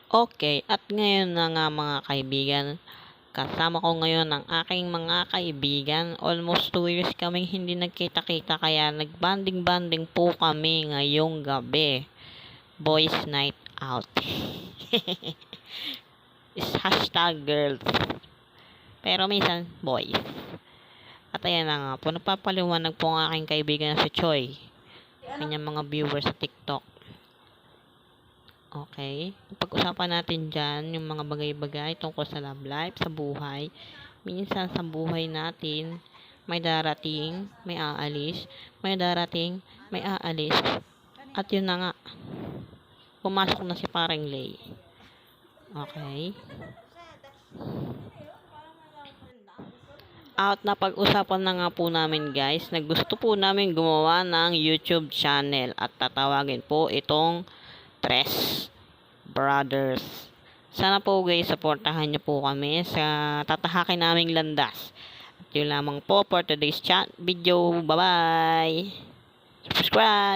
Okay, at ngayon na nga mga kaibigan, kasama ko ngayon ang aking mga kaibigan. Almost 2 years kaming hindi nagkita-kita kaya nagbanding-banding po kami ngayong gabi. Boys night out. Is hashtag girls. Pero minsan boys. At ayan na nga po, nagpapaliwanag po ang aking kaibigan na si Choi. Kanyang mga viewers sa TikTok. Okay. Pag-usapan natin dyan yung mga bagay-bagay tungkol sa love life, sa buhay. Minsan sa buhay natin, may darating, may aalis. May darating, may aalis. At yun na nga. Pumasok na si Parang Lay. Okay. At napag-usapan na nga po namin guys na gusto po namin gumawa ng YouTube channel at tatawagin po itong Tres Brothers. Sana po guys, supportahan niyo po kami sa tatahakin naming landas. At yun lamang po for today's chat video. Bye bye! Subscribe!